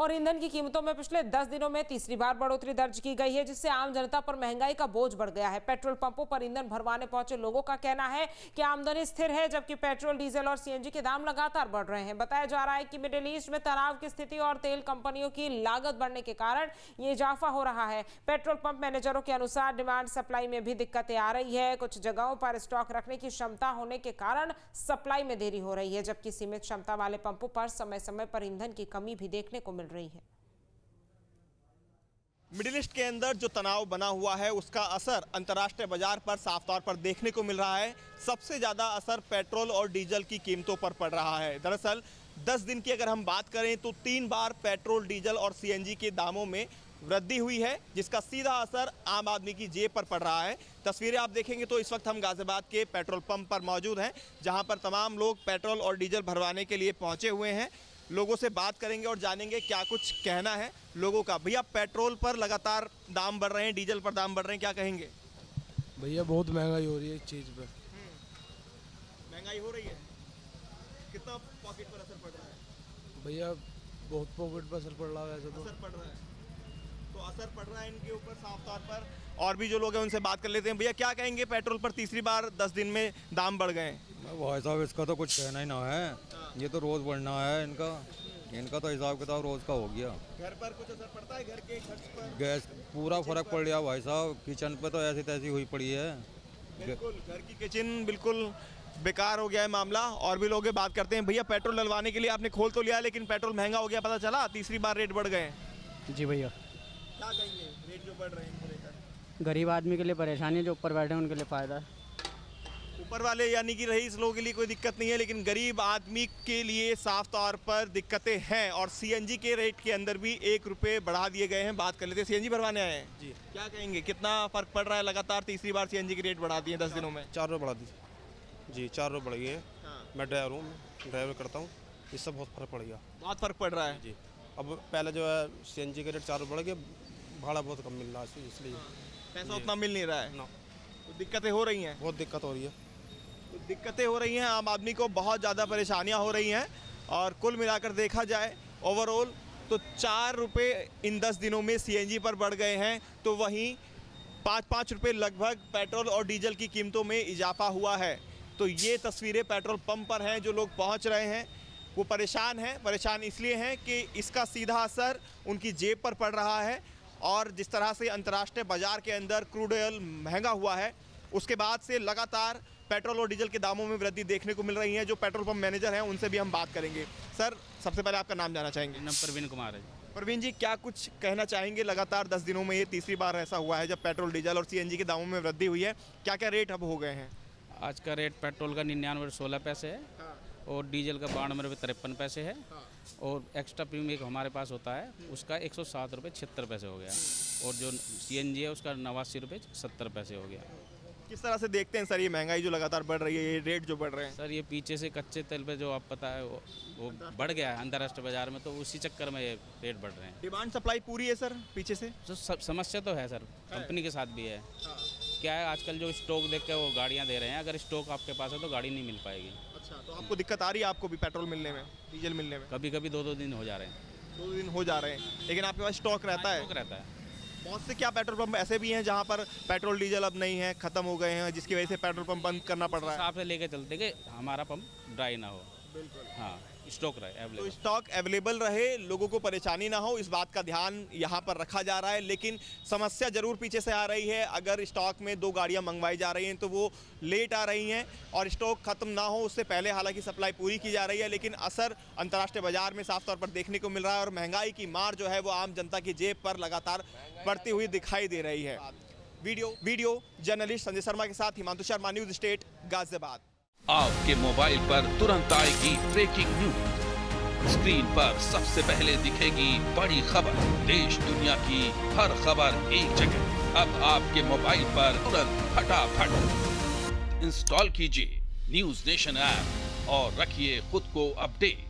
और ईंधन की कीमतों में पिछले 10 दिनों में तीसरी बार बढ़ोतरी दर्ज की गई है, जिससे आम जनता पर महंगाई का बोझ बढ़ गया है। पेट्रोल पंपों पर ईंधन भरवाने पहुंचे लोगों का कहना है कि आमदनी स्थिर है, जबकि पेट्रोल, डीजल और सीएनजी के दाम लगातार बढ़ रहे हैं। बताया जा रहा है कि मिडिल ईस्ट में तनाव की स्थिति और तेल कंपनियों की लागत बढ़ने के कारण ये इजाफा हो रहा है। पेट्रोल पंप मैनेजरों के अनुसार डिमांड सप्लाई में भी दिक्कतें आ रही है। कुछ जगहों पर स्टॉक रखने की क्षमता होने के कारण सप्लाई में देरी हो रही है, जबकि सीमित क्षमता वाले पंपों पर समय समय पर ईंधन की कमी भी देखने को मिल रही है। मिडिल ईस्ट के अंदर जो तनाव बना हुआ है उसका असर अंतर्राष्ट्रीय बाजार पर साफ तौर पर देखने को मिल रहा है। सबसे ज़्यादा असर पेट्रोल और डीजल की कीमतों पर पड़ रहा है। दरअसल 10 दिन की अगर हम बात करें तो 3 बार पेट्रोल, डीजल और सीएनजी के दामों में वृद्धि हुई है, जिसका सीधा असर आम आदमी की जेब पर पड़ रहा है। तस्वीरें आप देखेंगे तो इस वक्त हम गाजियाबाद के पेट्रोल पंप पर मौजूद हैं, जहां पर तमाम लोग पेट्रोल और डीजल भरवाने के लिए पहुंचे हुए हैं। लोगों से बात करेंगे और जानेंगे क्या कुछ कहना है लोगों का। भैया, पेट्रोल पर लगातार दाम बढ़ रहे हैं, डीजल पर दाम बढ़ रहे हैं, क्या कहेंगे? भैया बहुत महंगाई हो रही है इस चीज़ पे। महंगाई हो रही है, कितना पॉकेट पर असर पड़ रहा है? भैया बहुत पॉकेट पर असर पड़ रहा है। वैसे तो असर पड़ रहा है, तो असर पड़ रहा है इनके ऊपर साफ तौर पर। और भी जो लोग हैं उनसे बात कर लेते हैं। भैया, क्या कहेंगे, पेट्रोल पर तीसरी बार 10 दिन में दाम बढ़ गए हैं? भाई साहब, इसका तो कुछ कहना ही ना है। ये तो रोज बढ़ना है इनका तो हिसाब किताब रोज का हो गया। घर पर कुछ असर पड़ता है, घर के खर्च पर? गैस पूरा फर्क पड़ गया भाई साहब। किचन पे तो ऐसी तैसी हुई पड़ी है। बिल्कुल, घर की किचन बिल्कुल बेकार हो गया है मामला। और भी लोग बात करते हैं। भैया, पेट्रोल डलवाने के लिए आपने खोल तो लिया, लेकिन पेट्रोल महंगा हो गया, पता चला तीसरी बार रेट बढ़ गए। जी भैया, क्या कहेंगे, रेट जो बढ़ रहे हैं इनको लेकर? गरीब आदमी के लिए परेशानी है, जो ऊपर बैठे हैं उनके लिए फ़ायदा है। ऊपर वाले यानी कि रईस लोगों के लिए कोई दिक्कत नहीं है, लेकिन गरीब आदमी के लिए साफ तौर पर दिक्कतें हैं। और सीएनजी के रेट के अंदर भी 1 रुपये बढ़ा दिए गए हैं। बात कर लेते हैं, सीएनजी भरवाने आए हैं जी, क्या कहेंगे, कितना फर्क पड़ रहा है? लगातार तीसरी बार सीएनजी के रेट बढ़ा दिए 10 दिनों में। 4 रुपये बढ़ा दी जी, 4 रुपये बढ़ गई है। मैं ड्राइवर हूँ, ड्राइवर करता हूँ, इससे बहुत फर्क पड़ गया। बहुत फर्क पड़ रहा है जी। अब पहले जो है सीएनजी के रेट 4 रुपये बढ़ गए, भाड़ा बहुत कम मिल रहा है, इसलिए पैसा उतना मिल नहीं रहा है ना। तो दिक्कतें हो रही हैं, बहुत दिक्कत हो रही है। तो दिक्कतें हो रही हैं, आम आदमी को बहुत ज़्यादा परेशानियां हो रही हैं। और कुल मिलाकर देखा जाए ओवरऑल तो 4 रुपये इन 10 दिनों में सीएनजी पर बढ़ गए हैं। तो वहीं 5-5 रुपये लगभग पेट्रोल और डीजल की कीमतों में इजाफा हुआ है। तो ये तस्वीरें पेट्रोल पंप पर हैं, जो लोग पहुंच रहे हैं वो परेशान हैं। परेशान इसलिए हैं कि इसका सीधा असर उनकी जेब पर पड़ रहा है। और जिस तरह से अंतर्राष्ट्रीय बाजार के अंदर क्रूड ऑयल महंगा हुआ है, उसके बाद से लगातार पेट्रोल और डीजल के दामों में वृद्धि देखने को मिल रही है। जो पेट्रोल पंप मैनेजर हैं उनसे भी हम बात करेंगे। सर, सबसे पहले आपका नाम जानना चाहेंगे? नाम प्रवीण कुमार है। प्रवीण जी, क्या कुछ कहना चाहेंगे? लगातार 10 दिनों में ये तीसरी बार ऐसा हुआ है जब पेट्रोल, डीजल और सीएनजी के दामों में वृद्धि हुई है। क्या क्या रेट अब हो गए हैं? आज का रेट पेट्रोल का 99 रुपये 16 पैसे है, और डीजल का 92 रुपये 53 पैसे है, और एक्स्ट्रा प्रीमियम एक हमारे पास होता है उसका 107 रुपये 76 पैसे हो गया, और जो सीएनजी है उसका 89 रुपये 70 पैसे हो गया। किस तरह से देखते हैं सर ये महंगाई जो लगातार बढ़ रही है, ये रेट जो बढ़ रहे हैं? सर, ये पीछे से कच्चे तेल पे जो आप पता है वो बढ़ गया है अंतर्राष्ट्रीय बाजार में, तो उसी चक्कर में ये रेट बढ़ रहे हैं। डिमांड सप्लाई पूरी है सर पीछे से? तो समस्या तो है सर, कंपनी के साथ भी है। क्या है, आजकल जो स्टॉक देख के वो गाड़ियाँ दे रहे हैं, अगर स्टॉक आपके पास है तो गाड़ी नहीं मिल पाएगी। अच्छा, तो आपको दिक्कत आ रही है आपको भी पेट्रोल मिलने में, डीजल मिलने में? कभी कभी 2-2 दिन हो जा रहे हैं। 2 दिन हो जा रहे हैं, लेकिन आपके पास स्टॉक रहता है? स्टॉक रहता है। बहुत से क्या पेट्रोल पंप ऐसे भी हैं जहां पर पेट्रोल डीजल अब नहीं है, खत्म हो गए हैं, जिसकी वजह से पेट्रोल पंप बंद करना पड़ रहा है? हिसाब से लेके चलते कि हमारा पंप ड्राई ना हो। बिल्कुल, हाँ, स्टॉक रहे तो अवेलेबल। स्टॉक अवेलेबल रहे, लोगों को परेशानी ना हो, इस बात का ध्यान यहाँ पर रखा जा रहा है। लेकिन समस्या जरूर पीछे से आ रही है। अगर स्टॉक में 2 गाड़ियाँ मंगवाई जा रही हैं तो वो लेट आ रही हैं, और स्टॉक खत्म ना हो उससे पहले हालांकि सप्लाई पूरी की जा रही है। लेकिन असर अंतर्राष्ट्रीय बाजार में साफ तौर पर देखने को मिल रहा है, और महंगाई की मार जो है वो आम जनता की जेब पर लगातार बढ़ती हुई दिखाई दे रही है। वीडियो जर्नलिस्ट संजय शर्मा के साथ हिमांशु शर्मा, न्यूज स्टेट, गाजियाबाद। आपके मोबाइल पर तुरंत आएगी ब्रेकिंग न्यूज। स्क्रीन पर सबसे पहले दिखेगी बड़ी खबर। देश दुनिया की हर खबर एक जगह। अब आपके मोबाइल पर तुरंत फटाफट इंस्टॉल कीजिए न्यूज नेशन ऐप और रखिए खुद को अपडेट।